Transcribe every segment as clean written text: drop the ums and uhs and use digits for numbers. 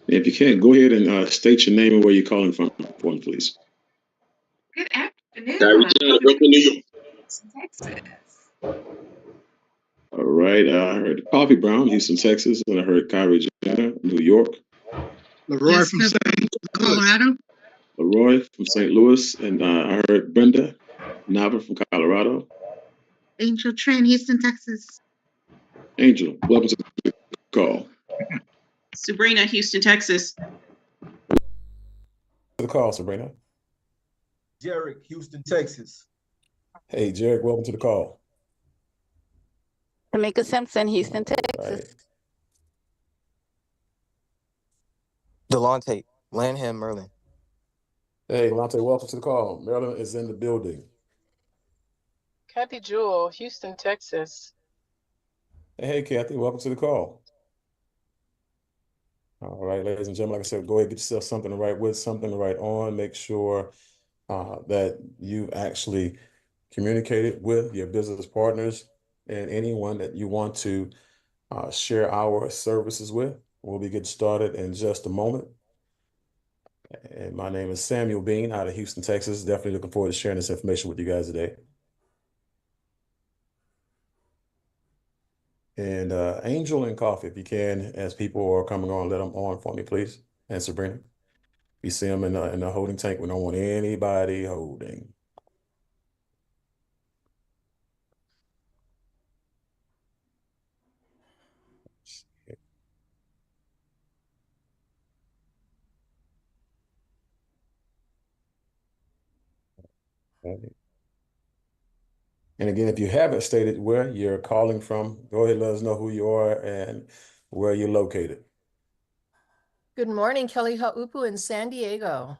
If you can, go ahead and state your name and where you're calling from for me, please. Good afternoon. Kyrie Jones, Brooklyn, New York. Texas. All right. I heard Coffee Brown, Houston, Texas, and I heard Kyrie Jenner, New York. Leroy from St. Louis. Colorado. Leroy from St. Louis, and I heard Brenda Nava from Colorado. Angel Trent, Houston, Texas. Angel, welcome to the call. Sabrina, Houston, Texas. To the call, Sabrina. Jarek, Houston, Texas. Hey, Jarek, welcome to the call. Tamika Simpson, Houston, Texas. Delonte, Lanham, Merlin. Hey, Delonte, welcome to the call. Maryland is in the building. Kathy Jewell, Houston, Texas. Hey, Kathy, welcome to the call. All right, ladies and gentlemen, like I said, go ahead and get yourself something to write with, something to write on. Make sure that you've actually communicated with your business partners and anyone that you want to share our services with. We'll be getting started in just a moment. And my name is Samuel Bean out of Houston, Texas. Definitely looking forward to sharing this information with you guys today. And Angel and Coffee, if you can, as people are coming on, let them on for me, please. And Sabrina, you see them in the holding tank. We don't want anybody holding. Okay. And again, if you haven't stated where you're calling from, go ahead and let us know who you are and where you're located. Good morning, Kelly Haupu in San Diego.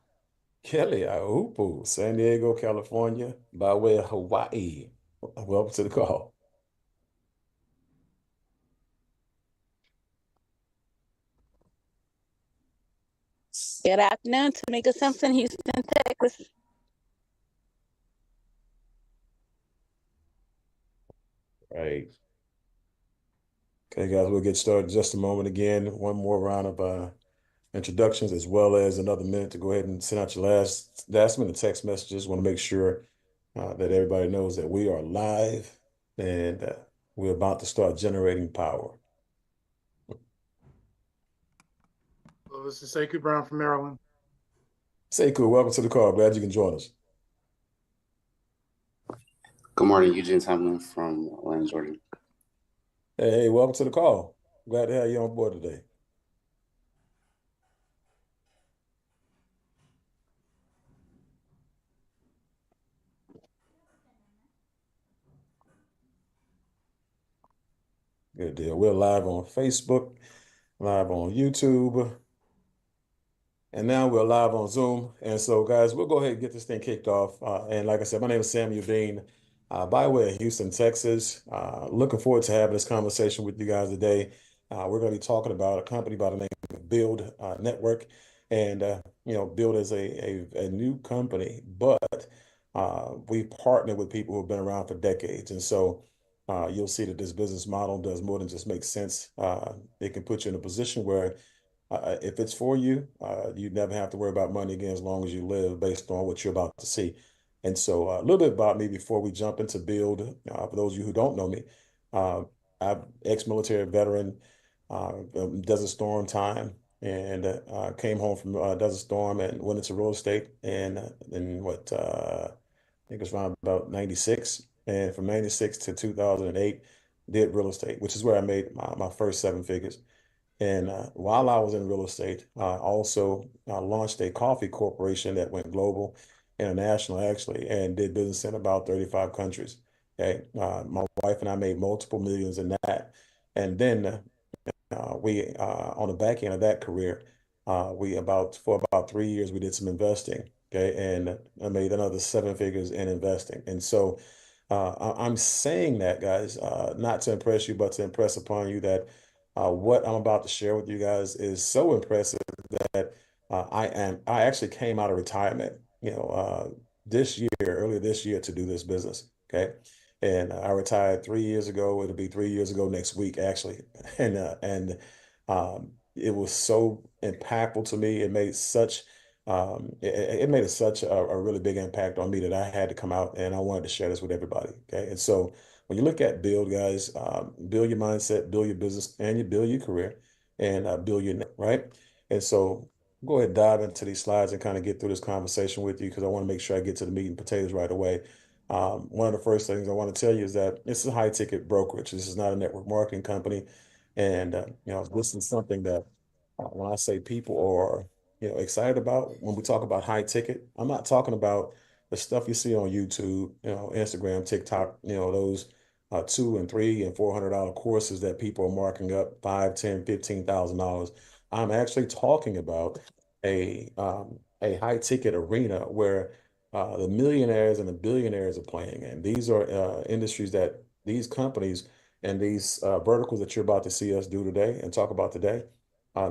Kelly Haupu, San Diego, California, by way of Hawaii. Welcome to the call. Good afternoon, Tamika Simpson, Houston, Texas. Right. Okay, guys, we'll get started in just a moment. Again, one more round of introductions, as well as another minute to go ahead and send out your last minute text messages. Want to make sure that everybody knows that we are live and we're about to start generating power. Hello, this is Sekou Brown from Maryland. Sekou, welcome to the call. Glad you can join us. Good morning, Eugene Tomlin from Atlanta, Georgia. Hey, welcome to the call. Glad to have you on board today. Good deal. We're live on Facebook, live on YouTube, and now we're live on Zoom. And so, guys, we'll go ahead and get this thing kicked off. And like I said, my name is Samuel Bean, by way of Houston, Texas. Looking forward to having this conversation with you guys today. We're going to be talking about a company by the name of Build Network. And, Build is a new company, but we partner with people who have been around for decades. And so you'll see that this business model does more than just make sense. It can put you in a position where if it's for you, you never have to worry about money again as long as you live based on what you're about to see. And so a little bit about me before we jump into Build. For those of you who don't know me, I'm ex-military veteran, Desert Storm time, and came home from Desert Storm and went into real estate. And in I think it was around about 96. And from 96 to 2008, did real estate, which is where I made my first 7 figures. And while I was in real estate, I also launched a coffee corporation that went global, international actually, and did business in about 35 countries. Okay, my wife and I made multiple millions in that. And then we, on the back end of that career, for about 3 years, we did some investing. Okay, and I made another 7 figures in investing. And so I'm saying that, guys, not to impress you, but to impress upon you that what I'm about to share with you guys is so impressive that I actually came out of retirement, earlier this year to do this business. Okay. And I retired 3 years ago. It'll be 3 years ago next week, actually. And it was so impactful to me. It made such it made such a really big impact on me that I had to come out and I wanted to share this with everybody. Okay. And so when you look at build, guys, build your mindset, build your business, and you build your career, and build your net, right? And so go ahead and dive into these slides and kind of get through this conversation with you because I want to make sure I get to the meat and potatoes right away. One of the first things I want to tell you is that this is a high ticket brokerage. This is not a network marketing company. And, this is something that when I say people are, excited about, when we talk about high ticket, I'm not talking about the stuff you see on YouTube, Instagram, TikTok, those $2 and $3 and $400 courses that people are marking up $5, $10, $15,000. I'm actually talking about a high ticket arena where the millionaires and the billionaires are playing. And these are industries that these companies and these verticals that you're about to see us do today and talk about today.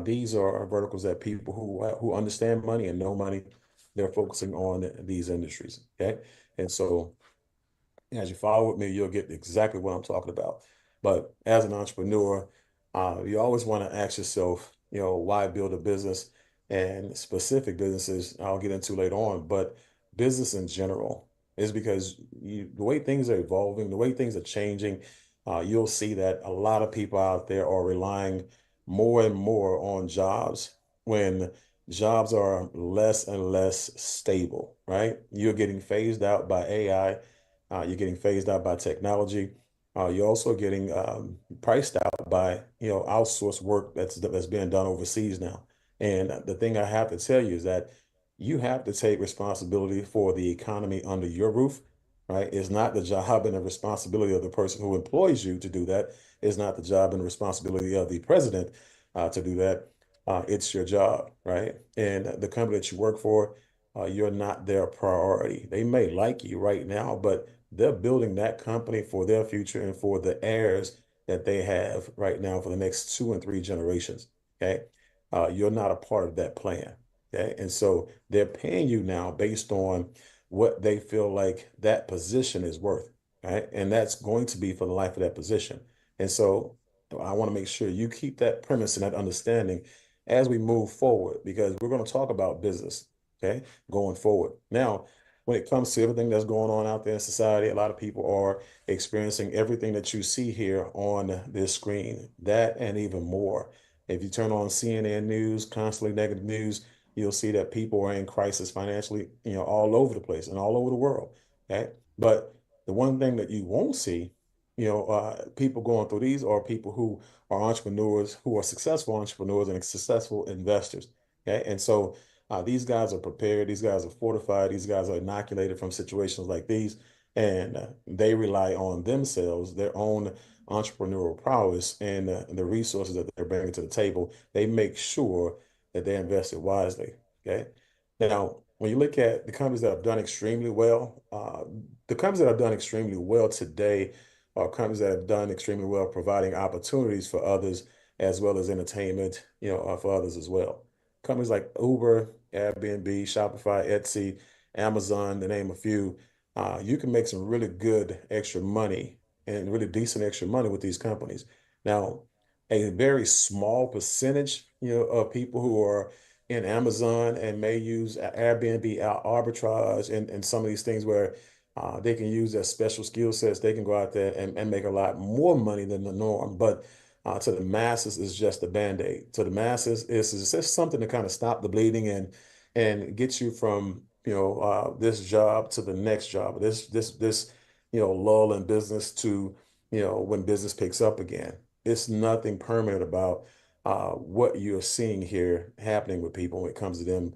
These are verticals that people who understand money and know money, they're focusing on these industries. Okay. And so as you follow with me, you'll get exactly what I'm talking about. But as an entrepreneur, you always want to ask yourself, why build a business, and specific businesses I'll get into later on, but business in general is because the way things are evolving, the way things are changing, you'll see that a lot of people out there are relying more and more on jobs when jobs are less and less stable, right? You're getting phased out by AI. You're getting phased out by technology. You're also getting priced out by outsourced work that's being done overseas now. And the thing I have to tell you is that you have to take responsibility for the economy under your roof, right? It's not the job and the responsibility of the person who employs you to do that. It's not the job and responsibility of the president to do that. It's your job, right? And the company that you work for, you're not their priority. They may like you right now, but they're building that company for their future and for the heirs that they have right now for the next 2 and 3 generations. Okay. You're not a part of that plan. Okay. And so they're paying you now based on what they feel like that position is worth. Right. And that's going to be for the life of that position. And so I want to make sure you keep that premise and that understanding as we move forward, because we're going to talk about business. Okay. Going forward. Now, when it comes to everything that's going on out there in society, a lot of people are experiencing everything that you see here on this screen, that and even more. If you turn on CNN news, constantly negative news, you'll see that people are in crisis financially, all over the place and all over the world. Okay. But the one thing that you won't see, people going through these are people who are entrepreneurs, who are successful entrepreneurs and successful investors. Okay. And so these guys are prepared. These guys are fortified. These guys are inoculated from situations like these. And they rely on themselves, their own entrepreneurial prowess, and the resources that they're bringing to the table. They make sure that they invested wisely. Okay. Now, when you look at the companies that have done extremely well, the companies that have done extremely well today are companies that have done extremely well, providing opportunities for others as well as entertainment, for others as well. Companies like Uber, Airbnb, Shopify, Etsy, Amazon, to name a few, you can make some really good extra money and really decent extra money with these companies. Now, a very small percentage, of people who are in Amazon and may use Airbnb arbitrage and some of these things where they can use their special skill sets. They can go out there and make a lot more money than the norm. But to the masses, it's just a Band-Aid. To the masses, it's just something to kind of stop the bleeding and get you from this job to the next job. This lull in business to when business picks up again. It's nothing permanent about what you're seeing here happening with people when it comes to them,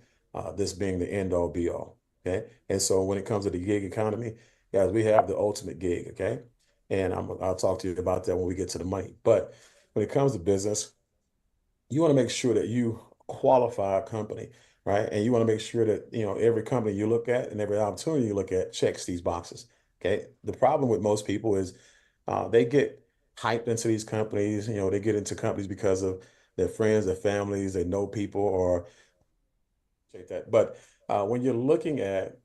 this being the end all be all. Okay. And so when it comes to the gig economy, guys, we have the ultimate gig. Okay. And I'll talk to you about that when we get to the money. But when it comes to business, you want to make sure that you qualify a company, right? And you want to make sure that, every company you look at and every opportunity you look at checks these boxes. Okay. The problem with most people is they get hyped into these companies, they get into companies because of their friends, their families, they know people or that. But when you're looking at,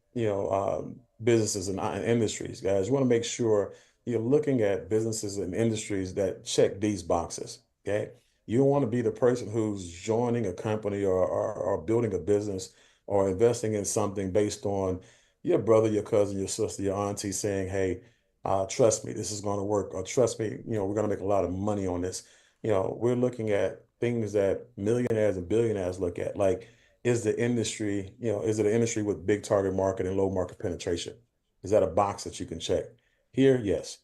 businesses and industries, guys, you want to make sure you're looking at businesses and industries that check these boxes. Okay. You don't want to be the person who's joining a company or building a business or investing in something based on your brother, your cousin, your sister, your auntie saying, hey, trust me, this is going to work, or trust me, we're going to make a lot of money on this. We're looking at things that millionaires and billionaires look at, like, is the industry, is it an industry with big target market and low market penetration? Is that a box that you can check? Here, yes.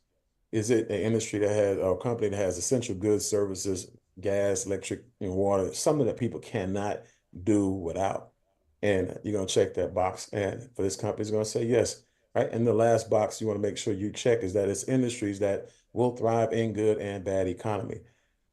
Is it an industry that has, or a company that has essential goods, services, gas, electric, and water, something that people cannot do without? And you're going to check that box. And for this company, it's going to say yes, right? And the last box you want to make sure you check is that it's industries that will thrive in good and bad economy,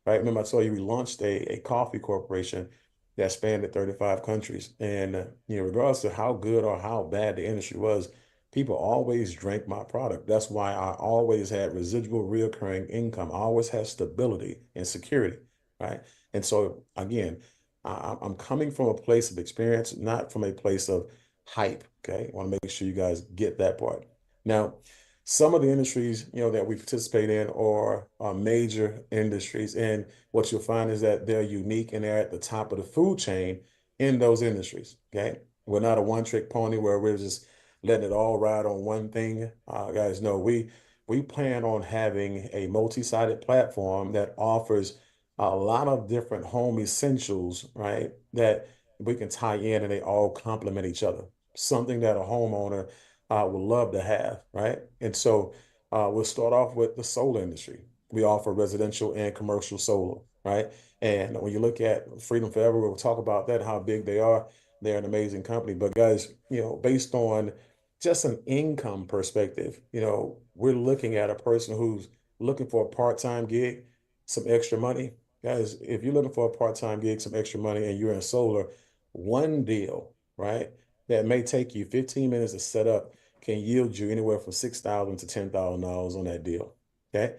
right? Remember, I told you we launched a coffee corporation that spanned 35 countries. And, regardless of how good or how bad the industry was, people always drank my product. That's why I always had residual reoccurring income. I always had stability and security, right? And so, again, I'm coming from a place of experience, not from a place of hype, okay? I want to make sure you guys get that part. Now, some of the industries, that we participate in are major industries. And what you'll find is that they're unique and they're at the top of the food chain in those industries, okay? We're not a one-trick pony where we're just letting it all ride on one thing. Guys, no, we plan on having a multi-sided platform that offers a lot of different home essentials, right? That we can tie in and they all complement each other. Something that a homeowner would love to have, right? And so we'll start off with the solar industry. We offer residential and commercial solar, right? And when you look at Freedom Forever, we'll talk about that, how big they are. They're an amazing company. But guys, based on just an income perspective, we're looking at a person who's looking for a part-time gig, some extra money. Guys, if you're looking for a part-time gig, some extra money, and you're in solar, one deal, right, that may take you 15 minutes to set up can yield you anywhere from $6,000 to $10,000 on that deal. Okay.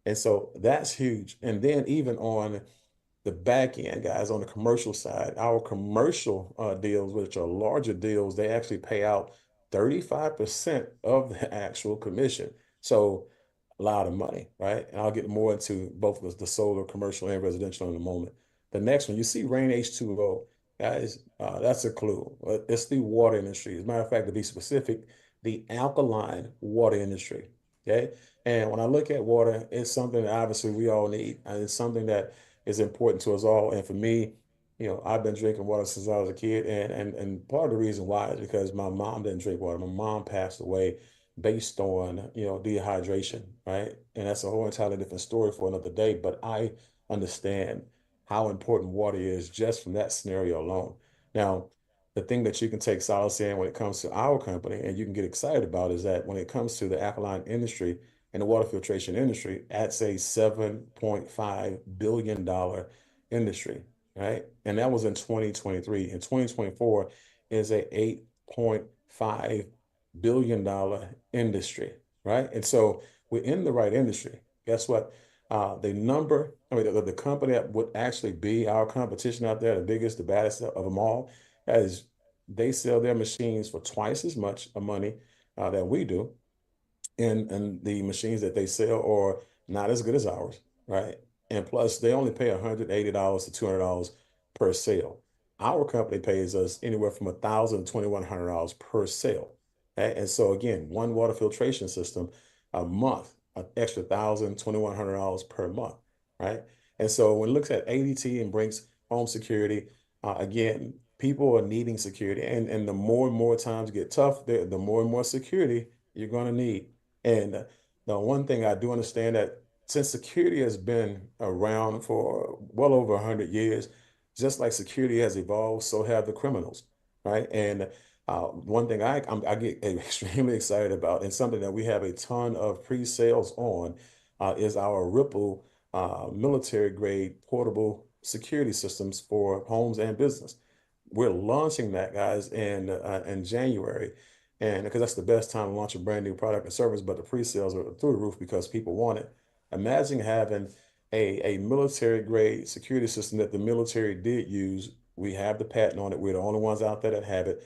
And so that's huge. And then even on the back end, guys, on the commercial side, our commercial deals, which are larger deals, they actually pay out 35% of the actual commission. So a lot of money, right? And I'll get more into both of the solar, commercial, and residential in a moment. The next one, you see Rain H2O, guys, that's a clue. It's the water industry. As a matter of fact, to be specific, the alkaline water industry, okay? And when I look at water, it's something that obviously we all need, and it's something that is important to us all. And for me, I've been drinking water since I was a kid, and part of the reason why is because my mom didn't drink water. My mom passed away based on, dehydration, right? And that's a whole entirely different story for another day, but I understand how important water is just from that scenario alone. Now, the thing that you can take solace in when it comes to our company and you can get excited about is that when it comes to the alkaline industry and the water filtration industry, that's a $7.5 billion industry, right? And that was in 2023. In 2024 is a $8.5 billion industry, right? And so we're in the right industry. Guess what? The company that would actually be our competition out there, the biggest, the baddest of them all, is they sell their machines for twice as much money that we do. And the machines that they sell are not as good as ours, right? And plus, they only pay $180 to $200 per sale. Our company pays us anywhere from $1,000 to $2,100 per sale. Okay? And so again, one water filtration system a month, an extra $1,000, $2,100 per month, right? And so when it looks at ADT and Brink's home security, again, people are needing security, and the more and more times get tough, the more and more security you're going to need. And the one thing I do understand that since security has been around for well over 100 years, just like security has evolved, so have the criminals, right? And one thing I get extremely excited about, and something that we have a ton of pre-sales on, is our Ripple military grade portable security systems for homes and business. We're launching that, guys, in January. And because that's the best time to launch a brand new product and service, but the pre-sales are through the roof because people want it. Imagine having a military grade security system that the military did use. We have the patent on it. We're the only ones out there that have it.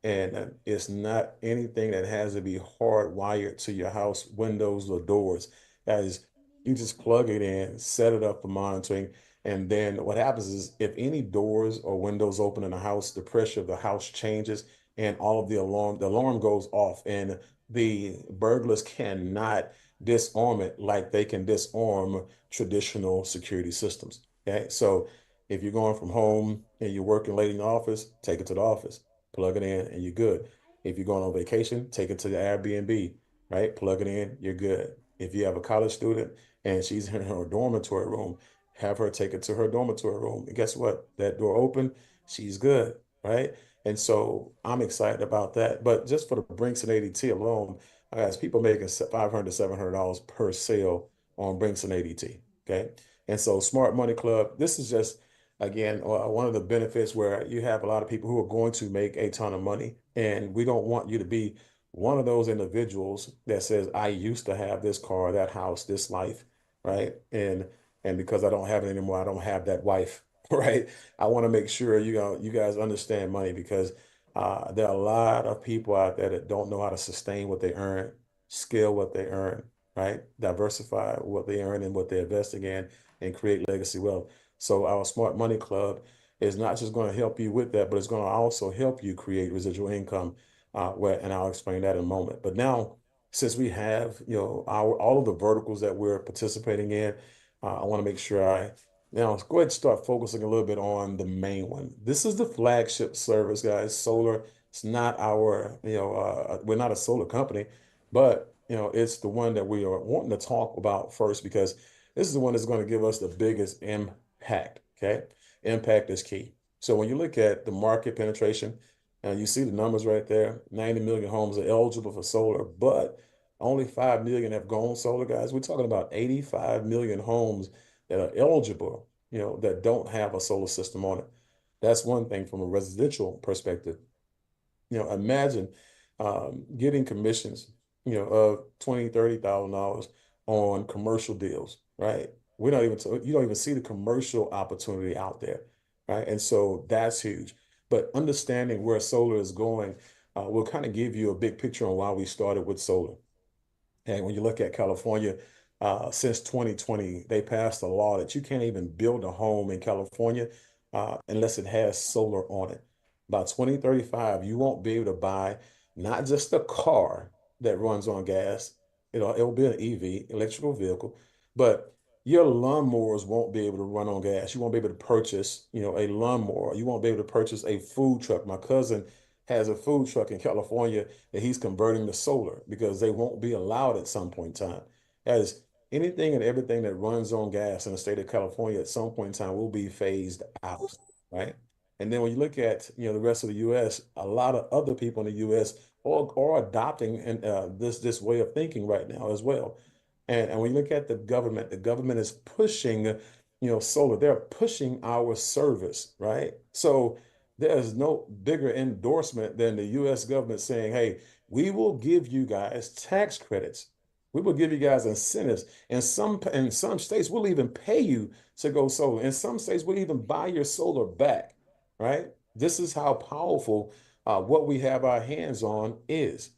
And it's not anything that has to be hardwired to your house, windows or doors. That is, you just plug it in, set it up for monitoring. And then what happens is if any doors or windows open in the house, the pressure of the house changes and all of the alarm goes off, and the burglars cannot disarm it like they can disarm traditional security systems. Okay. So if you're going from home and you're working late in the office, take it to the office, plug it in, and you're good. If you're going on vacation, take it to the Airbnb, right? Plug it in, you're good. If you have a college student and she's in her dormitory room, have her take it to her dormitory room. And guess what? That door open, she's good, right? And so I'm excited about that. But just for the Brinks and ADT alone, guys, people making $500 to $700 per sale on Brinks and ADT. Okay. And so Smart Money Club, this is just, again, one of the benefits where you have a lot of people who are going to make a ton of money. And we don't want you to be one of those individuals that says, I used to have this car, that house, this life, right? And because I don't have it anymore, I don't have that wife, right? I want to make sure you guys understand money, because there are a lot of people out there that don't know how to sustain what they earn, scale what they earn, right? Diversify what they earn and what they're investing in, and create legacy wealth. So our Smart Money Club is not just going to help you with that, but it's going to also help you create residual income. And I'll explain that in a moment. But now, since we have all of the verticals that we're participating in, I want to make sure I now go ahead and start focusing a little bit on the main one. This is the flagship service, guys. Solar. It's not our, we're not a solar company, but it's the one that we are wanting to talk about first, because this is the one that's going to give us the biggest impact. Okay, impact is key. So when you look at the market penetration, and you see the numbers right there, 90 million homes are eligible for solar, but only 5 million have gone solar, guys. We're talking about 85 million homes that are eligible, that don't have a solar system on it. That's one thing from a residential perspective. Imagine getting commissions, of $20,000, $30,000 on commercial deals, right? You don't even see the commercial opportunity out there, right? And so that's huge. But understanding where solar is going will kind of give you a big picture on why we started with solar. And when you look at California, since 2020, they passed a law that you can't even build a home in California unless it has solar on it. By 2035, you won't be able to buy not just a car that runs on gas, it'll be an EV, electrical vehicle, but your lawnmowers won't be able to run on gas. You won't be able to purchase, a lawnmower. You won't be able to purchase a food truck. My cousin has a food truck in California that he's converting to solar because they won't be allowed at some point in time. As anything and everything that runs on gas in the state of California at some point in time will be phased out, right? And then when you look at the rest of the U.S., a lot of other people in the U.S. are adopting this way of thinking right now as well. And when you look at the government is pushing, solar. They're pushing our service, right? So there's no bigger endorsement than the U.S. government saying, hey, we will give you guys tax credits. We will give you guys incentives. In some states, we'll even pay you to go solar. In some states, we'll even buy your solar back, right? This is how powerful what we have our hands on is.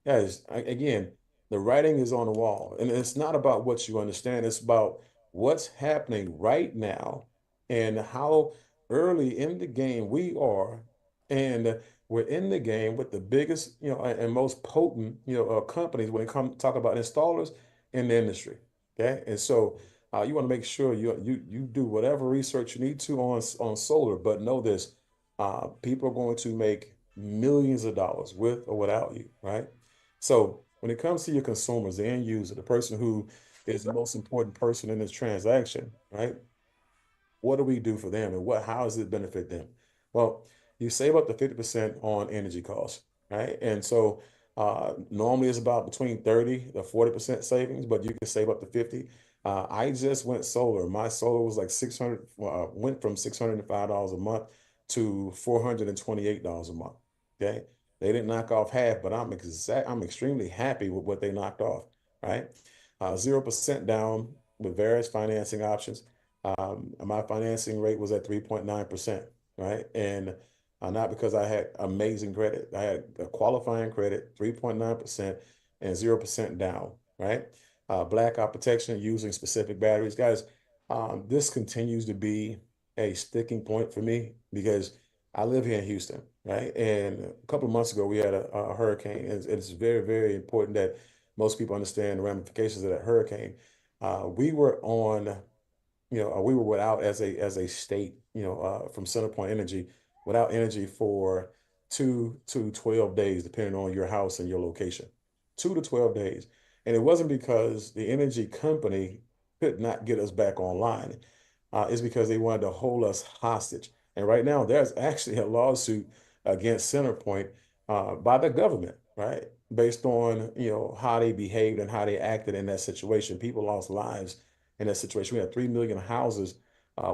Guys, again, the writing is on the wall. And it's not about what you understand. It's about what's happening right now and how early in the game we are. And we're in the game with the biggest, and most potent, companies when it comes to talk about installers in the industry. Okay. And so you want to make sure you do whatever research you need to on solar, but know this, people are going to make millions of dollars with or without you, right? So when it comes to your consumers, the end user, the person who is the most important person in this transaction, right? What do we do for them, and how does it benefit them? Well, you save up to 50% on energy costs, right? And so normally it's about between 30 to 40% savings, but you can save up to 50. I just went solar. My solar was like 600, went from $605 a month to $428 a month. Okay. They didn't knock off half, but I'm extremely happy with what they knocked off, right? 0% down with various financing options. My financing rate was at 3.9%, right? And not because I had amazing credit. I had a qualifying credit, 3.9% and 0% down, right? Blackout protection using specific batteries. Guys, This continues to be a sticking point for me because I live here in Houston, right? And a couple of months ago, we had a hurricane. It's very, very important that most people understand the ramifications of that hurricane. We were on we were without as a state, from CenterPoint Energy, without energy for 2 to 12 days, depending on your house and your location. 2 to 12 days. And it wasn't because the energy company could not get us back online. It's because they wanted to hold us hostage. And right now, there's actually a lawsuit against CenterPoint by the government, right? Based on, how they behaved and how they acted in that situation. People lost lives in that situation. We had 3 million houses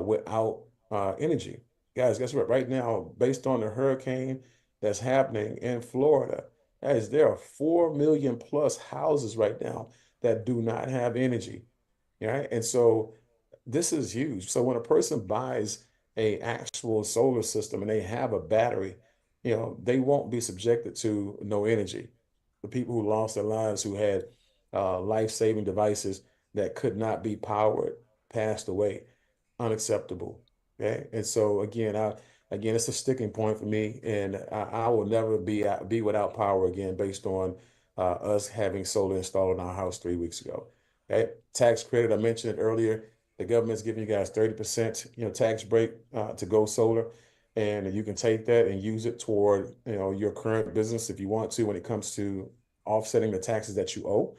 without energy. Guys, guess what? Right now, based on the hurricane that's happening in Florida, guys, there are 4 million plus houses right now that do not have energy. Right. And so this is huge. So when a person buys a actual solar system and they have a battery, they won't be subjected to no energy. The people who lost their lives, who had life-saving devices that could not be powered, passed away. Unacceptable. Okay. And so again, it's a sticking point for me, and I will never be without power again based on us having solar installed in our house 3 weeks ago. Okay. Tax credit, I mentioned it earlier. The government's giving you guys 30%, tax break to go solar. And you can take that and use it toward, your current business if you want to, when it comes to offsetting the taxes that you owe.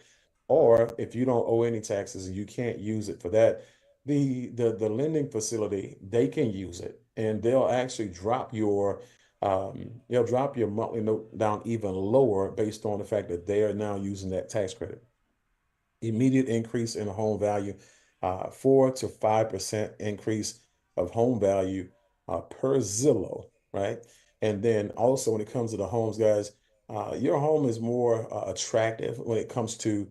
Or if you don't owe any taxes and you can't use it for that, the lending facility, they can use it, and they'll actually they'll drop your monthly note down even lower based on the fact that they are now using that tax credit. Immediate increase in home value, 4 to 5% increase of home value per Zillow, right? And then also when it comes to the homes, guys, your home is more attractive when it comes to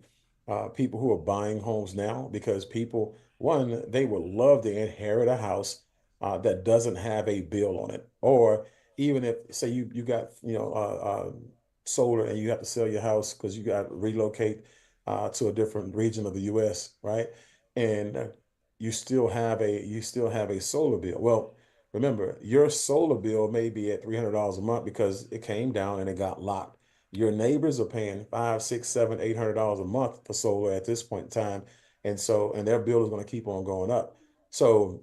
people who are buying homes now, because people, one, they would love to inherit a house that doesn't have a bill on it. Or even if, say, you got, solar, and you have to sell your house because you got to relocate to a different region of the U.S., right? And you still have a solar bill. Well, remember, your solar bill may be at $300 a month because it came down and it got locked. Your neighbors are paying $500, $600, $700, $800 a month for solar at this point in time, and their bill is going to keep on going up. So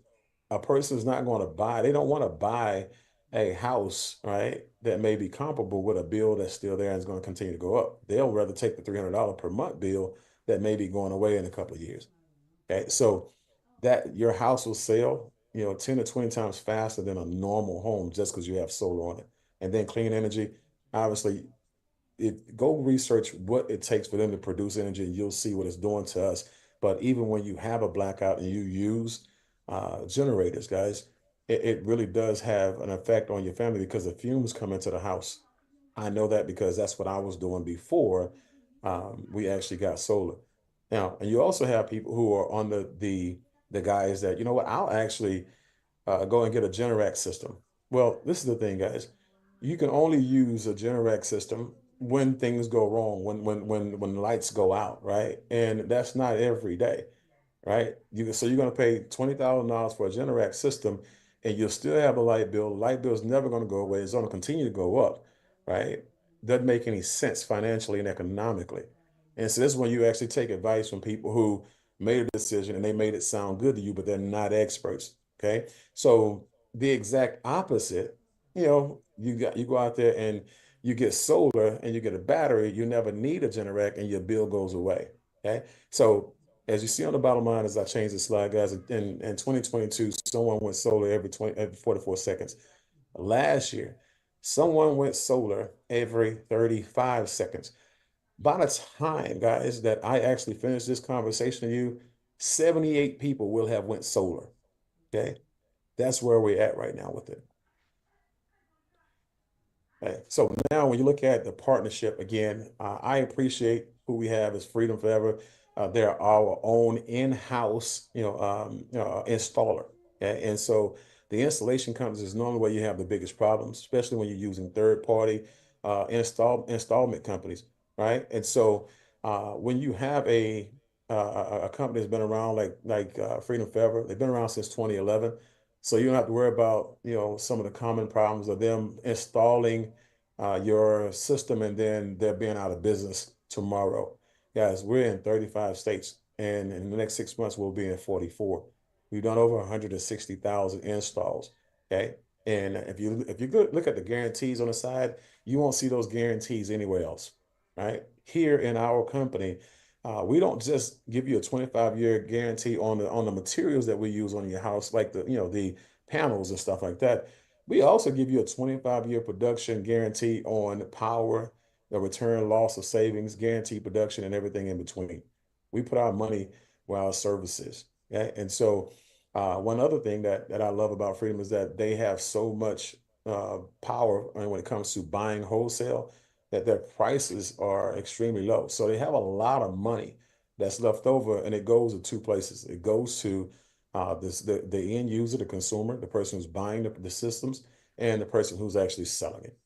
a person is not going to buy. They don't want to buy a house, right, that may be comparable with a bill that's still there and is going to continue to go up. They'll rather take the $300 per month bill that may be going away in a couple of years. Okay, so that your house will sell, 10 to 20 times faster than a normal home just because you have solar on it. And then clean energy, obviously, go research what it takes for them to produce energy, and you'll see what it's doing to us. But even when you have a blackout and you use generators, guys, it really does have an effect on your family because the fumes come into the house. I know that because that's what I was doing before we actually got solar. Now, and you also have people who are on the guys that, I'll actually go and get a Generac system. Well, this is the thing, guys. You can only use a Generac system when things go wrong, when lights go out, right? And that's not every day, right? So you're going to pay $20,000 for a Generac system, and you'll still have a light bill. The light bill is never going to go away. It's going to continue to go up, right? Doesn't make any sense financially and economically. And so this is when you actually take advice from people who made a decision and they made it sound good to you, but they're not experts. Okay. So the exact opposite, you go out there and you get solar and you get a battery, you never need a Generac and your bill goes away. Okay. So as you see on the bottom line, as I change the slide, guys, in 2022, someone went solar every 44 seconds. Last year, someone went solar every 35 seconds. By the time, guys, that I actually finish this conversation with you, 78 people will have went solar. Okay. That's where we're at right now with it. Okay. So now when you look at the partnership again, I appreciate who we have as Freedom Forever. They're our own in-house, installer. Okay? And so the installation companies is normally where you have the biggest problems, especially when you're using third-party installment companies, right? And so when you have a a company that's been around like Freedom Forever. They've been around since 2011. So you don't have to worry about, some of the common problems of them installing your system and then they're being out of business tomorrow. Guys, we're in 35 states, and in the next 6 months, we'll be in 44. We've done over 160,000 installs. Okay. And if you look at the guarantees on the side, you won't see those guarantees anywhere else. Right? Here in our company, we don't just give you a 25-year guarantee on the materials that we use on your house, like the panels and stuff like that. We also give you a 25-year production guarantee on power, the return, loss of savings, guaranteed production, and everything in between. We put our money where our service is. Okay? And so one other thing that I love about Freedom is that they have so much power when it comes to buying wholesale, that their prices are extremely low. So they have a lot of money that's left over, and it goes to two places. It goes to the end user, the consumer, the person who's buying the systems, and the person who's actually selling it.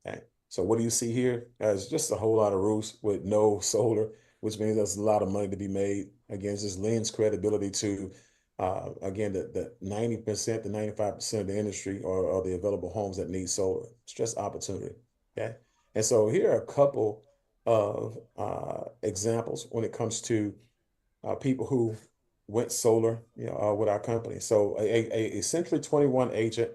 Okay. So what do you see here? It's just a whole lot of roofs with no solar, which means there's a lot of money to be made. Again, it just lends credibility to, again, the 90% to 95% of the industry or the available homes that need solar. It's just opportunity. Okay. And so here are a couple of examples when it comes to people who went solar, with our company. So a Century 21 agent,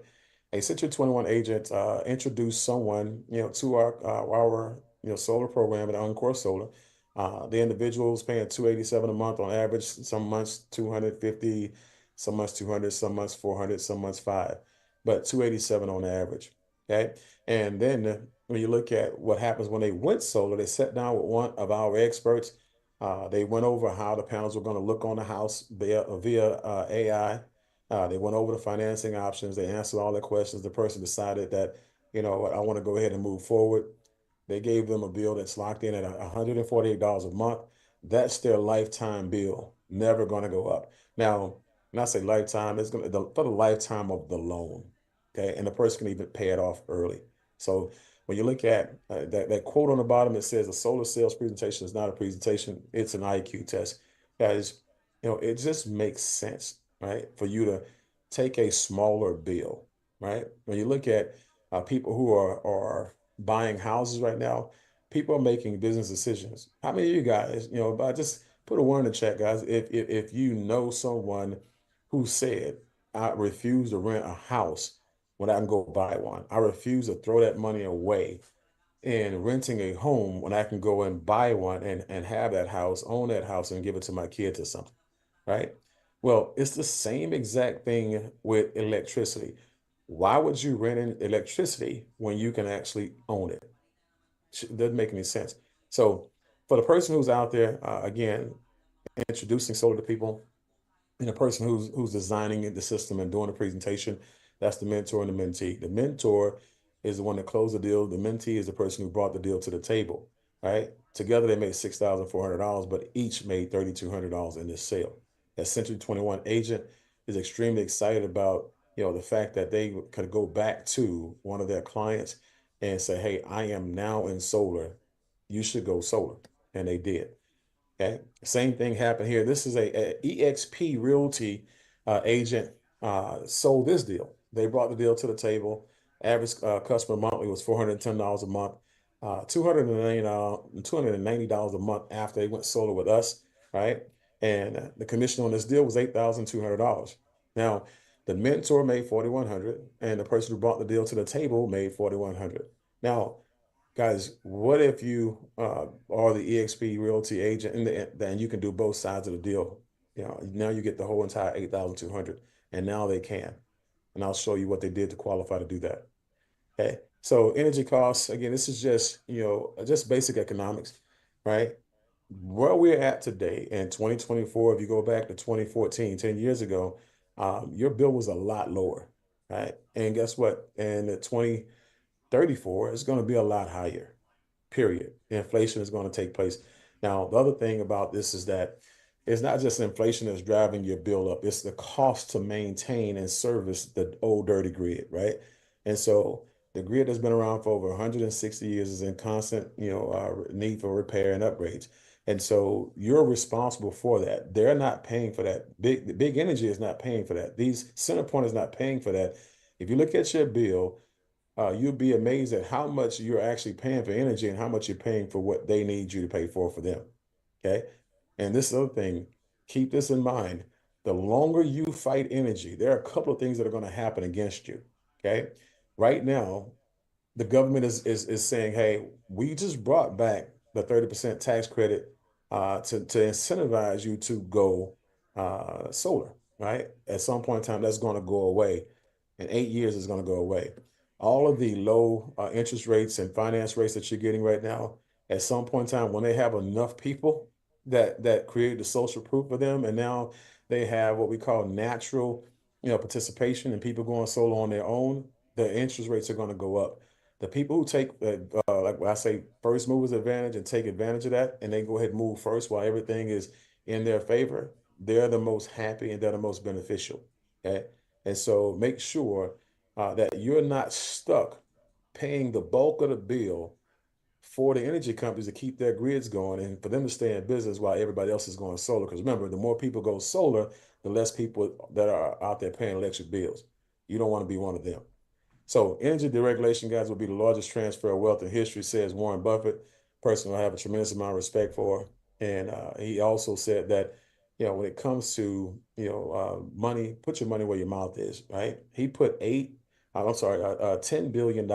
introduced someone, to our solar program at Encore Solar. The individual's paying $287 a month on average. Some months 250, some months 200, some months 400, some months 5, but 287 on average. Okay, and then when you look at what happens when they went solar, they sat down with one of our experts. They went over how the panels were going to look on the house via AI. They went over the financing options. They answered all their questions. The person decided that, I want to go ahead and move forward. They gave them a bill that's locked in at $148 a month. That's their lifetime bill, never going to go up. Now, when I say lifetime, it's going to for the lifetime of the loan. Okay, and the person can even pay it off early. So when you look at that quote on the bottom, it says a solar sales presentation is not a presentation, it's an IQ test. Guys, it just makes sense, right, for you to take a smaller bill, right? When you look at people who are buying houses right now, people are making business decisions. How many of you guys, just put a one in the chat, guys, if you know someone who said, I refuse to rent a house when I can go buy one. I refuse to throw that money away in renting a home when I can go and buy one and have that house, own that house, and give it to my kids or something, right? Well, it's the same exact thing with electricity. Why would you rent in electricity when you can actually own it? It doesn't make any sense. So for the person who's out there, again, introducing solar to people, and the person who's designing the system and doing the presentation, that's the mentor and the mentee. The mentor is the one that closed the deal. The mentee is the person who brought the deal to the table, right? Together they made $6,400, but each made $3,200 in this sale. That Century 21 agent is extremely excited about, the fact that they could go back to one of their clients and say, hey, I am now in solar. You should go solar. And they did. Okay, same thing happened here. This is a EXP Realty agent sold this deal. They brought the deal to the table. Average customer monthly was $410 a month, $290 a month after they went solar with us, right? And the commission on this deal was $8,200. Now, the mentor made $4,100, and the person who brought the deal to the table made $4,100. Now, guys, what if you are the EXP Realty agent and then you can do both sides of the deal? Now you get the whole entire 8,200, and now they can. And I'll show you what they did to qualify to do that. Okay. So energy costs, again, this is just, just basic economics, right? Where we're at today in 2024, if you go back to 2014, 10 years ago, your bill was a lot lower, right? And guess what? In the 2034, it's going to be a lot higher, period. Inflation is going to take place. Now, the other thing about this is that it's not just inflation that's driving your bill up. It's the cost to maintain and service the old dirty grid, right? And so the grid has been around for over 160 years is in constant, need for repair and upgrades. And so you're responsible for that. They're not paying for that. Big Energy is not paying for that. These CenterPoint is not paying for that. If you look at your bill, you'll be amazed at how much you're actually paying for energy and how much you're paying for what they need you to pay for them. Okay. And this other thing, keep this in mind. The longer you fight energy, there are a couple of things that are going to happen against you. Okay. Right now, the government is saying, hey, we just brought back the 30% tax credit to incentivize you to go solar, right? At some point in time, that's going to go away. In 8 years, it's going to go away. All of the low interest rates and finance rates that you're getting right now, at some point in time, when they have enough people that create the social proof for them, and now they have what we call natural, participation and people going solar on their own, the interest rates are going to go up. The people who take, like I say, first movers advantage and take advantage of that, and they go ahead and move first while everything is in their favor, they're the most happy and they're the most beneficial. Okay. And so make sure that you're not stuck paying the bulk of the bill for the energy companies to keep their grids going and for them to stay in business while everybody else is going solar. Because remember, the more people go solar, the less people that are out there paying electric bills. You don't want to be one of them. So energy deregulation, guys, will be the largest transfer of wealth in history, says Warren Buffett, person I have a tremendous amount of respect for. And he also said that, when it comes to, money, put your money where your mouth is, right? He put $10 billion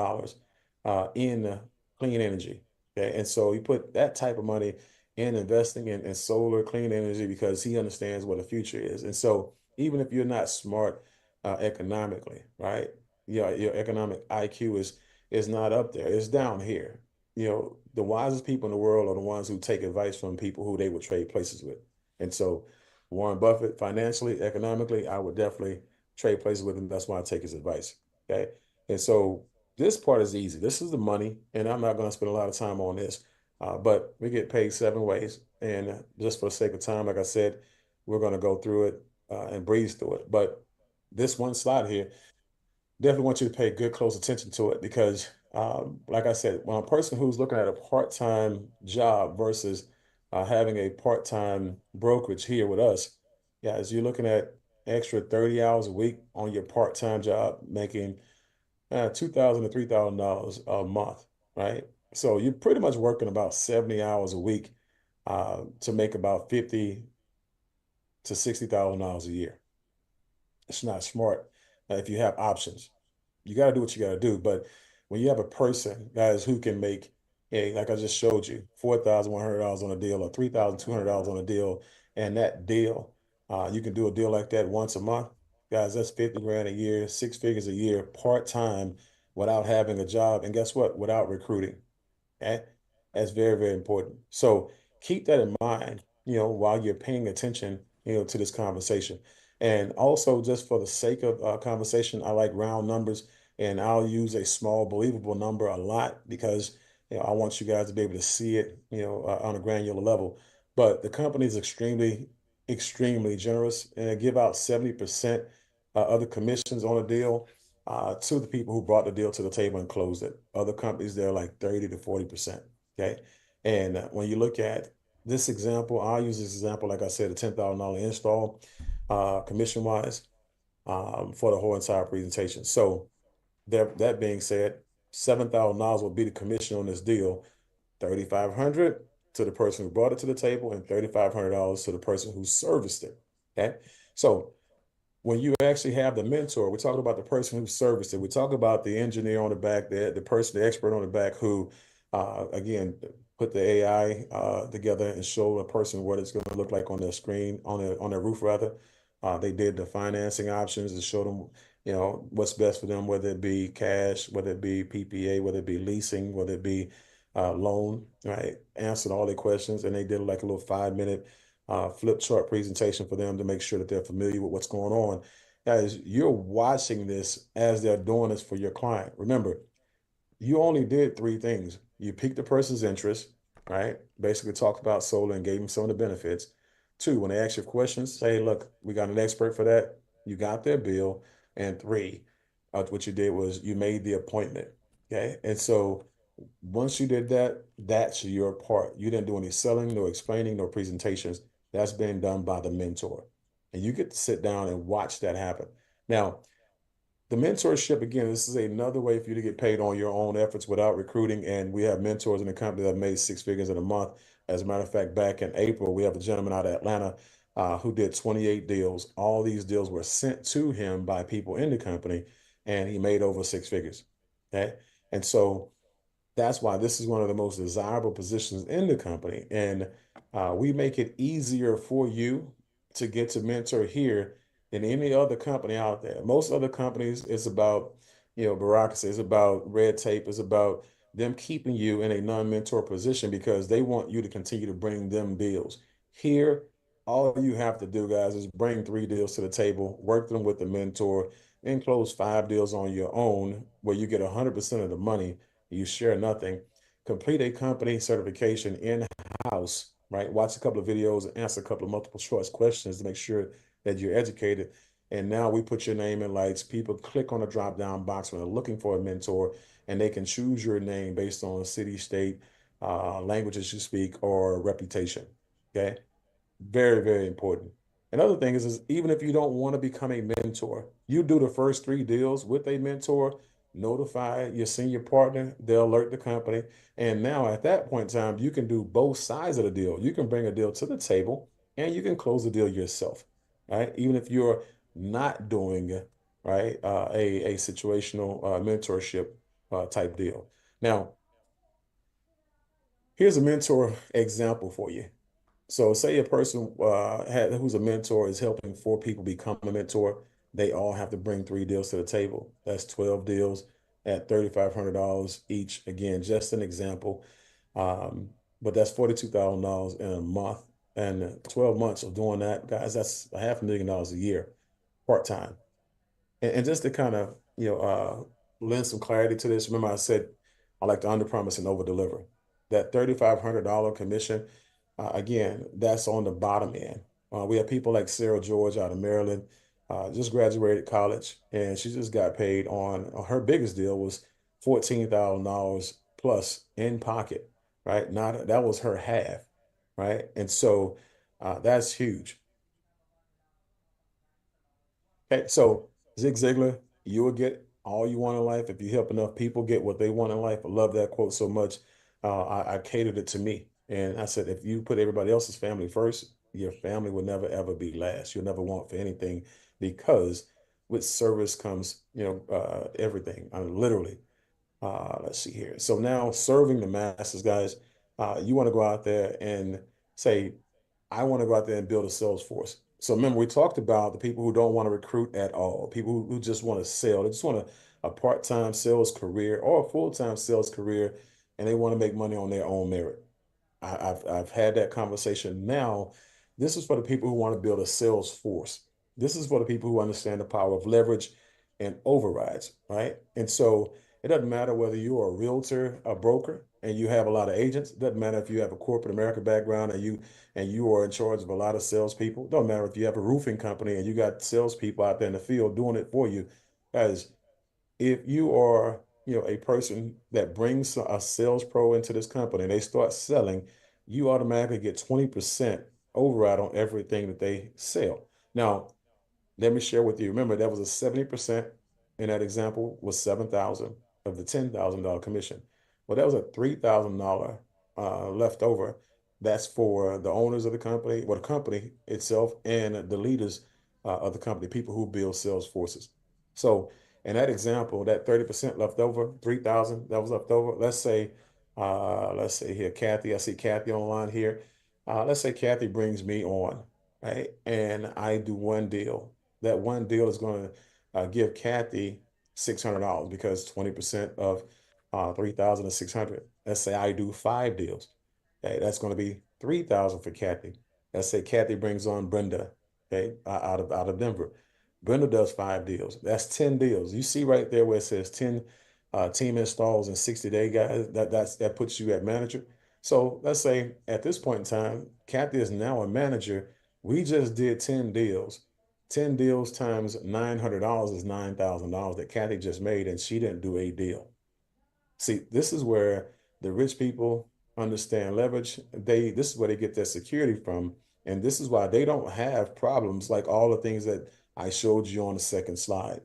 in clean energy. Okay. And so he put that type of money in investing in solar, clean energy, because he understands what the future is. And so even if you're not smart economically, right? Your economic IQ is not up there. It's down here. The wisest people in the world are the ones who take advice from people who they would trade places with. And so Warren Buffett, financially, economically, I would definitely trade places with him. That's why I take his advice. Okay. And so this part is easy. This is the money, and I'm not going to spend a lot of time on this, but we get paid 7 ways. And just for the sake of time, like I said, we're going to go through it and breeze through it. But this one slide here, definitely want you to pay good close attention to it because, like I said, when a person who's looking at a part-time job versus having a part-time brokerage here with us, as you're looking at extra 30 hours a week on your part-time job, making $2,000 to $3,000 a month, right? So you're pretty much working about 70 hours a week to make about $50,000 to $60,000 a year. It's not smart if you have options. You got to do what you got to do. But when you have a person, guys, who can make, like I just showed you, $4,100 on a deal or $3,200 on a deal, and that deal, you can do a deal like that once a month, guys, that's 50 grand a year, 6 figures a year, part-time, without having a job. And guess what? Without recruiting. Okay? That's very, very important. So keep that in mind, while you're paying attention, to this conversation. And also, just for the sake of conversation, I like round numbers, and I'll use a small, believable number a lot because I want you guys to be able to see it, on a granular level. But the company is extremely, extremely generous, and they give out 70% of the commissions on a deal to the people who brought the deal to the table and closed it. Other companies, they're like 30 to 40%. Okay. And when you look at this example, I'll use this example, like I said, a $10,000 install commission wise for the whole entire presentation. So that being said, $7,000 will be the commission on this deal, $3,500 to the person who brought it to the table, and $3,500 to the person who serviced it. Okay. So when you actually have the mentor, we're talking about the person who serviced it. We talk about the engineer on the back, the person, the expert on the back who, again, put the AI together and show a person what it's going to look like on their screen, on their roof rather. They did the financing options to show them, what's best for them, whether it be cash, whether it be PPA, whether it be leasing, whether it be loan, right? Answered all their questions, and they did like a little 5-minute flip chart presentation for them to make sure that they're familiar with what's going on. Guys, you're watching this as they're doing this for your client. Remember, you only did 3 things. You piqued the person's interest, right? Basically talked about solar and gave them some of the benefits. 2, when they ask you questions, say, look, we got an expert for that. You got their bill. And 3, what you did was you made the appointment. Okay. And so Once you did that, that's your part. You didn't do any selling, no explaining, no presentations. That's being done by the mentor. And you get to sit down and watch that happen. Now, the mentorship, again, this is another way for you to get paid on your own efforts without recruiting. And we have mentors in the company that have made 6 figures in a month. As a matter of fact, back in April, we have a gentleman out of Atlanta who did 28 deals. All these deals were sent to him by people in the company, and he made over 6 figures. Okay. And so that's why this is one of the most desirable positions in the company. And we make it easier for you to get to mentor here than any other company out there. Most other companies, it's about, bureaucracy, it's about red tape, it's about them keeping you in a non-mentor position because they want you to continue to bring them deals. Here, all you have to do, guys, is bring 3 deals to the table, work them with the mentor, and close 5 deals on your own where you get 100% of the money. You share nothing. Complete a company certification in-house, right? Watch a couple of videos, answer a couple of multiple choice questions to make sure that you're educated. And now we put your name in lights. People click on the drop-down box when they're looking for a mentor, and they can choose your name based on city, state, languages you speak, or reputation. Okay. Very, very important. Another thing is even if you don't want to become a mentor, you do the first 3 deals with a mentor, notify your senior partner, they'll alert the company. And now at that point in time, you can do both sides of the deal. You can bring a deal to the table and you can close the deal yourself, right? Even if you're not doing, right, a situational mentorship type deal. Now, here's a mentor example for you. So say a person who's a mentor is helping 4 people become a mentor. They all have to bring 3 deals to the table. That's 12 deals at $3,500 each. Again, just an example. But that's $42,000 in a month. And 12 months of doing that, guys, that's $500,000 a year part-time. And just to kind of, lend some clarity to this, remember I said I like to underpromise and overdeliver. That $3,500 commission, again, that's on the bottom end. We have people like Sarah George out of Maryland, just graduated college, and she just got paid on her biggest deal was $14,000 plus in pocket, right? Not that was her half, right? And so that's huge. Okay, so Zig Ziglar, you will get all you want in life if you help enough people get what they want in life. I love that quote so much. I catered it to me. And I said, if you put everybody else's family first, your family will never, ever be last. You'll never want for anything because with service comes, everything. I mean, literally. Let's see here. So now serving the masses, guys, you want to go out there and say, I want to go out there and build a sales force. So remember, we talked about the people who don't want to recruit at all, people who just want to sell. They just want a part-time sales career or a full-time sales career, and they want to make money on their own merit. I've had that conversation. Now, this is for the people who want to build a sales force. This is for the people who understand the power of leverage and overrides, right? And so it doesn't matter whether you're a realtor, a broker, and you have a lot of agents. It doesn't matter if you have a corporate America background and you are in charge of a lot of salespeople. It doesn't matter if you have a roofing company and you got salespeople out there in the field doing it for you. Guys, if you are, a person that brings a sales pro into this company and they start selling, you automatically get 20% override on everything that they sell. Now, let me share with you. Remember, that was a 70% in that example was 7,000 of the $10,000 commission. Well, that was a $3,000 left over. That's for the owners of the company, or the company itself, and the leaders of the company, people who build sales forces. So in that example, that 30% left over, 3,000 that was left over. Let's say here, Kathy. I see Kathy online here. Let's say Kathy brings me on, right? And I do 1 deal. That 1 deal is going to give Kathy $600 because 20% of 3,000 is 600. Let's say I do 5 deals. Okay, that's going to be 3,000 for Kathy. Let's say Kathy brings on Brenda, okay, out of Denver. Brenda does 5 deals. That's 10 deals. You see right there where it says 10 team installs in 60 days, guys. That puts you at manager. So let's say at this point in time, Kathy is now a manager. We just did 10 deals. 10 deals times $900 is $9,000 that Kathy just made, and she didn't do a deal. See, this is where the rich people understand leverage. This is where they get their security from. And this is why they don't have problems like all the things that I showed you on the second slide.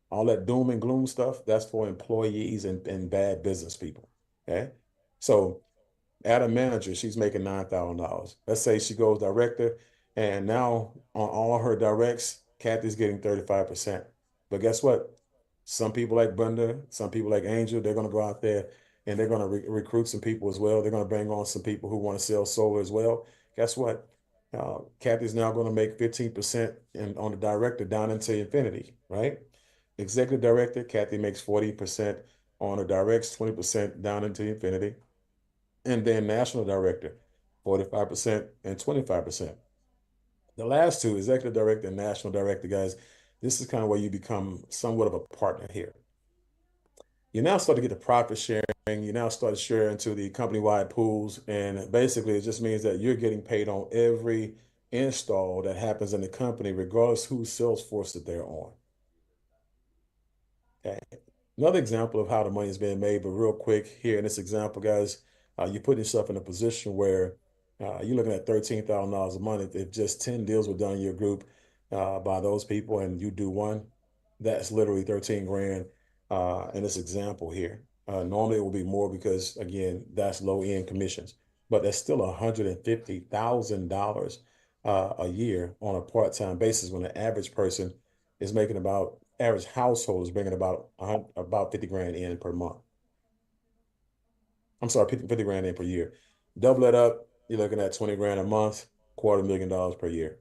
All that doom and gloom stuff, that's for employees and bad business people. Okay. So at a manager, she's making $9,000. Let's say she goes director, and now on all her directs, Kathy's getting 35%. But guess what? Some people like Brenda, some people like Angel, they're going to go out there and they're going to recruit some people as well. They're going to bring on some people who want to sell solar as well. Guess what? Kathy's now going to make 15% on the director down into infinity, right? Executive director, Kathy makes 40% on her directs, 20% down into infinity. And then national director, 45% and 25%. The last two, executive director and national director, guys, this is kind of where you become somewhat of a partner here. You now start to get the profit sharing. You now start to share into the company-wide pools. And basically, it just means that you're getting paid on every install that happens in the company, regardless whose sales force that they're on. Okay. Another example of how the money is being made, but real quick here in this example, guys, you put yourself in a position where you're looking at $13,000 a month. If just 10 deals were done in your group by those people and you do one, that's literally 13 grand in this example here. Normally it will be more because, again, that's low-end commissions, but that's still $150,000 a year on a part-time basis when the average person is making average household is bringing about 50 grand in per month. I'm sorry, 50 grand in per year. Double it up, you're looking at 20 grand a month, $250,000 per year.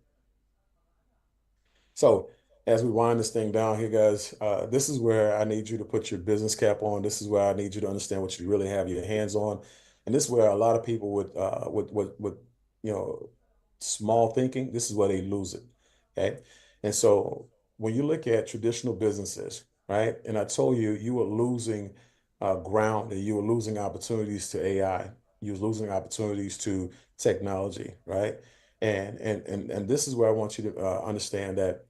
So as we wind this thing down here, guys, this is where I need you to put your business cap on. This is where I need you to understand what you really have your hands on. And this is where a lot of people with small thinking, this is where they lose it. Okay. And so when you look at traditional businesses, right? And I told you, you were losing ground and you were losing opportunities to AI. You were losing opportunities to technology, right? And this is where I want you to understand that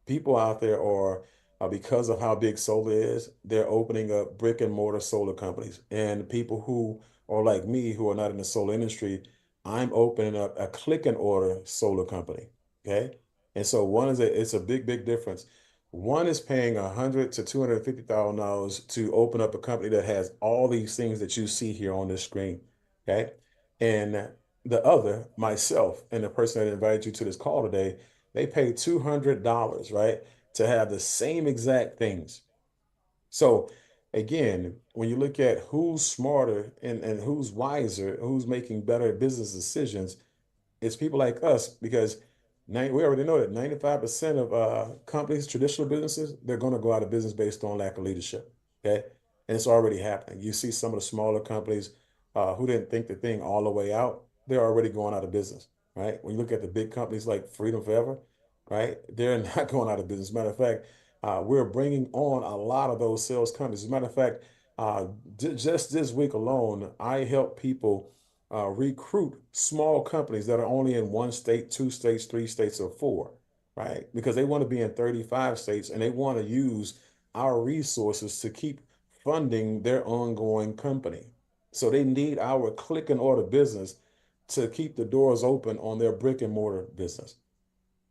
people out there are, because of how big solar is, they're opening up brick and mortar solar companies. And people who are like me, who are not in the solar industry, I'm opening up a click and order solar company. Okay. And so it's a big, big difference. One is paying $100,000 to $250,000 to open up a company that has all these things that you see here on this screen. Okay. And the other, myself, and the person that invited you to this call today, they pay $200, right, to have the same exact things. So again, when you look at who's smarter and who's wiser, who's making better business decisions, it's people like us, because we already know that 95% of companies, traditional businesses, they're going to go out of business based on lack of leadership. Okay. And it's already happening. You see some of the smaller companies who didn't think the thing all the way out, they're already going out of business, right? When you look at the big companies like Freedom Forever, right? They're not going out of business. Matter of fact, we're bringing on a lot of those sales companies. As a matter of fact, just this week alone, I help people recruit small companies that are only in one state, two states, three states, or four, right? Because they want to be in 35 states and they want to use our resources to keep funding their ongoing company. So they need our click and order business to keep the doors open on their brick and mortar business.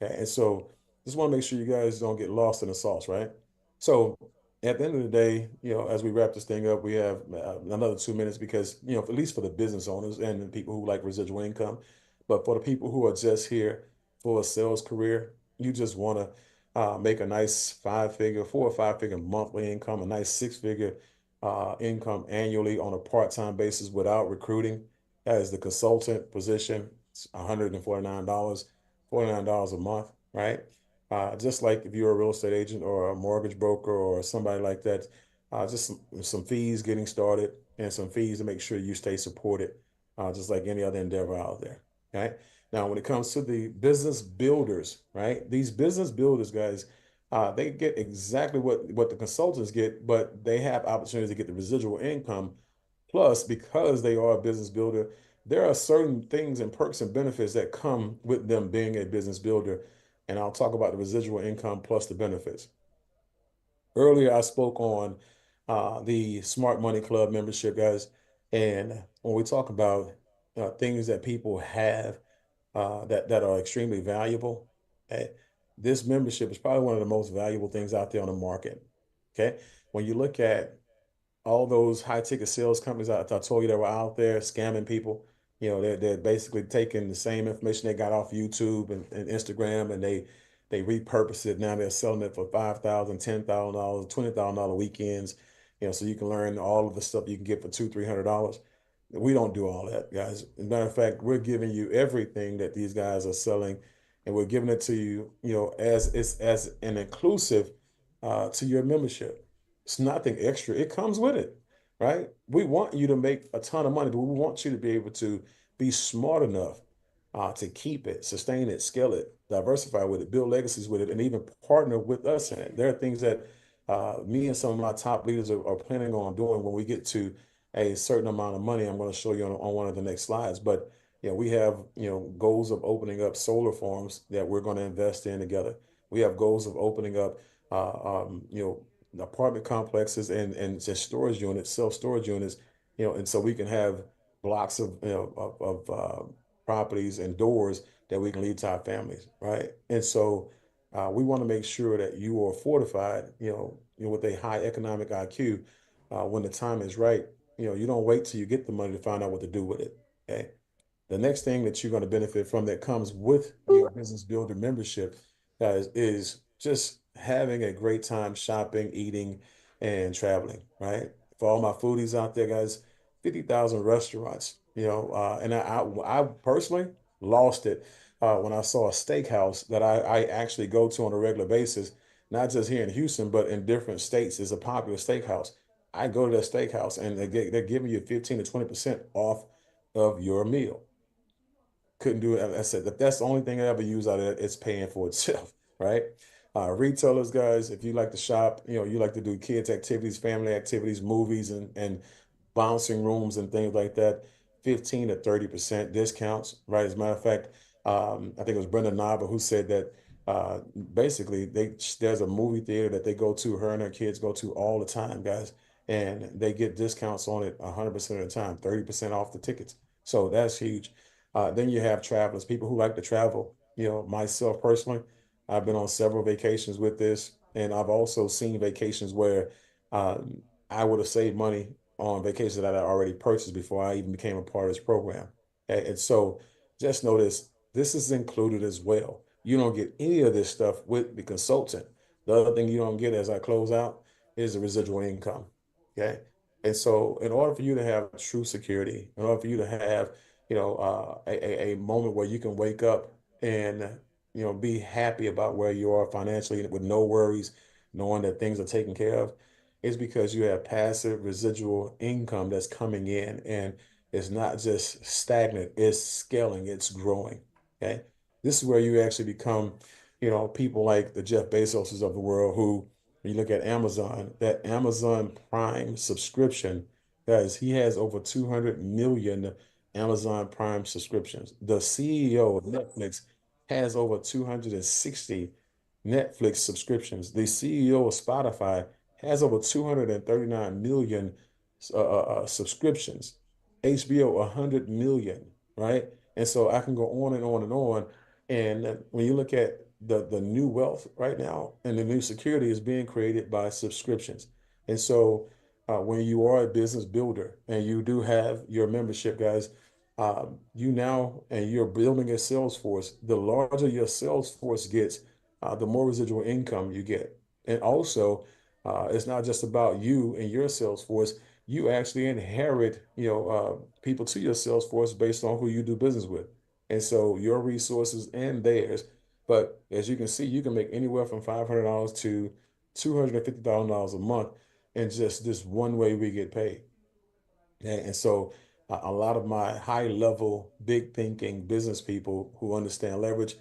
Okay? And so just want to make sure you guys don't get lost in the sauce, right? So at the end of the day, as we wrap this thing up, we have another 2 minutes because, at least for the business owners and the people who like residual income, but for the people who are just here for a sales career, you just want to make a nice 4 or 5 figure monthly income, a nice 6-figure income annually on a part-time basis without recruiting. That is the consultant position. It's $149, $49 a month, right? Just like if you're a real estate agent or a mortgage broker or somebody like that, just some fees getting started and some fees to make sure you stay supported, just like any other endeavor out there. Okay. Now, when it comes to the business builders, right? These business builders, guys, they get exactly what the consultants get, but they have opportunities to get the residual income. Plus, because they are a business builder, there are certain things and perks and benefits that come with them being a business builder. And I'll talk about the residual income plus the benefits. Earlier, I spoke on the Smart Money Club membership, guys. And when we talk about things that people have that are extremely valuable, eh, this membership is probably one of the most valuable things out there on the market. Okay, when you look at all those high ticket sales companies I told you that were out there scamming people. They're basically taking the same information they got off YouTube and Instagram, and they repurpose it. Now they're selling it for $5,000, $10,000, $20,000 weekends. So you can learn all of the stuff you can get for $200, $300. We don't do all that, guys. As a matter of fact, we're giving you everything that these guys are selling, and we're giving it to you, as an inclusive to your membership. It's nothing extra. It comes with it, right? We want you to make a ton of money, but we want you to be able to be smart enough to keep it, sustain it, scale it, diversify with it, build legacies with it, and even partner with us in it. There are things that me and some of my top leaders are planning on doing when we get to a certain amount of money. I'm going to show you on one of the next slides. But we have goals of opening up solar farms that we're going to invest in together. We have goals of opening up apartment complexes and just storage units, self-storage units, and so we can have blocks of properties and doors that we can leave to our families, right? And so we want to make sure that you are fortified, with a high economic IQ when the time is right. You don't wait till you get the money to find out what to do with it. Okay. The next thing that you're going to benefit from that comes with your business builder membership, guys, is just having a great time shopping, eating, and traveling, right? For all my foodies out there, guys, 50,000 restaurants, and I personally lost it when I saw a steakhouse that I actually go to on a regular basis, not just here in Houston, but in different states. Is a popular steakhouse. I go to that steakhouse and they're giving you 15 to 20% off of your meal. Couldn't do it. I said that's the only thing I ever use out of it. It's paying for itself, right? Retailers, guys, if you like to shop, you like to do kids activities, family activities, movies, and bouncing rooms and things like that, 15 to 30% discounts, right? As a matter of fact, I think it was Brenda Nava who said that basically there's a movie theater that they go to, her and her kids go to all the time, guys, and they get discounts on it 100% of the time, 30% off the tickets. So that's huge. Then you have travelers, people who like to travel. Myself personally, I've been on several vacations with this, and I've also seen vacations where I would have saved money on vacations that I already purchased before I even became a part of this program. Okay? And so just notice this is included as well. You don't get any of this stuff with the consultant. The other thing you don't get as I close out is the residual income. Okay. And so in order for you to have true security, in order for you to have, a moment where you can wake up and, be happy about where you are financially with no worries, knowing that things are taken care of, is because you have passive residual income that's coming in, and it's not just stagnant, it's scaling, it's growing. Okay. This is where you actually become, people like the Jeff Bezoses of the world who, when you look at Amazon, that Amazon Prime subscription, guys, he has over 200 million Amazon Prime subscriptions. The CEO of Netflix has over 260 Netflix subscriptions. The CEO of Spotify has over 239 million subscriptions. HBO, 100 million, right? And so I can go on and on and on. And when you look at the new wealth right now, and the new security is being created by subscriptions. And so when you are a business builder and you do have your membership, guys, and you're building a sales force, the larger your sales force gets, the more residual income you get. And also, it's not just about you and your sales force. You actually inherit, people to your sales force based on who you do business with. And so your resources and theirs. But as you can see, you can make anywhere from $500 to $250,000 a month in just this one way we get paid. And so a lot of my high level, big thinking business people who understand leverage,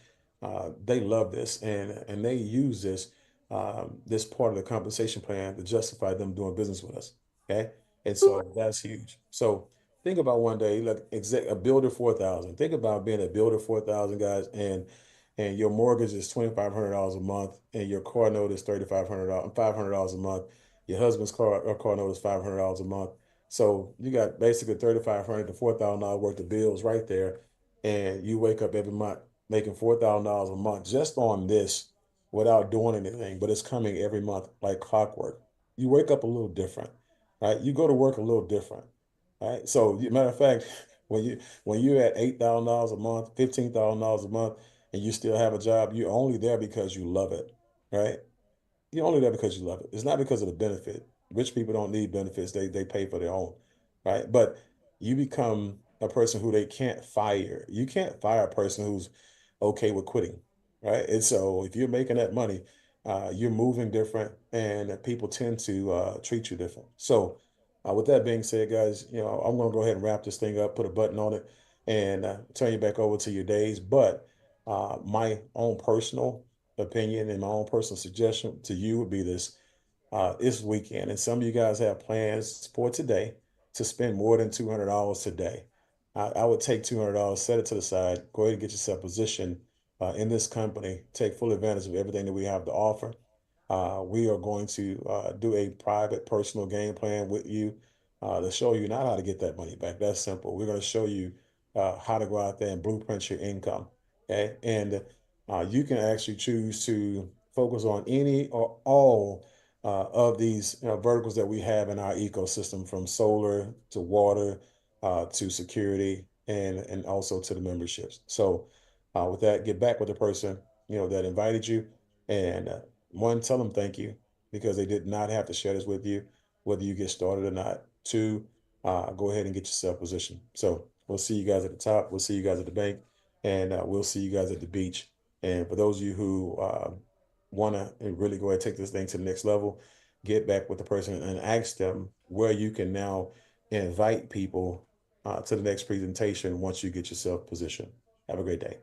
they love this, and they use this part of the compensation plan to justify them doing business with us. Okay. And so that's huge. So think about one day, like a builder 4,000. Think about being a builder 4,000, guys, and your mortgage is $2,500 a month, and your car note is $3,500, $500 a month. Your husband's car note is $500 a month. So you got basically $3,500 to $4,000 worth of bills right there. And you wake up every month making $4,000 a month just on this without doing anything, but it's coming every month like clockwork. You wake up a little different, right? You go to work a little different, right? So, matter of fact, when you're at $8,000 a month, $15,000 a month, and you still have a job, you're only there because you love it, right? You're only there because you love it. It's not because of the benefit. Rich people don't need benefits. They pay for their own, right? But you become a person who they can't fire. You can't fire a person who's okay with quitting, right? And so if you're making that money, you're moving different, and people tend to treat you different. So, with that being said, guys, I'm going to go ahead and wrap this thing up, put a button on it, and turn you back over to your days. But my own personal opinion and my own personal suggestion to you would be this weekend. And some of you guys have plans for today to spend more than $200 today. I would take $200, set it to the side, go ahead and get yourself positioned in this company, take full advantage of everything that we have to offer. We are going to do a private personal game plan with you to show you not how to get that money back. That's simple. We're going to show you how to go out there and blueprint your income. Okay. And you can actually choose to focus on any or all of these verticals that we have in our ecosystem, from solar to water to security and also to the memberships. So with that, get back with the person that invited you, and one, tell them thank you because they did not have to share this with you, whether you get started or not. Two, go ahead and get yourself positioned. So we'll see you guys at the top. We'll see you guys at the bank, and we'll see you guys at the beach. And for those of you who want to really go ahead and take this thing to the next level, get back with the person and ask them where you can now invite people to the next presentation once you get yourself positioned. Have a great day.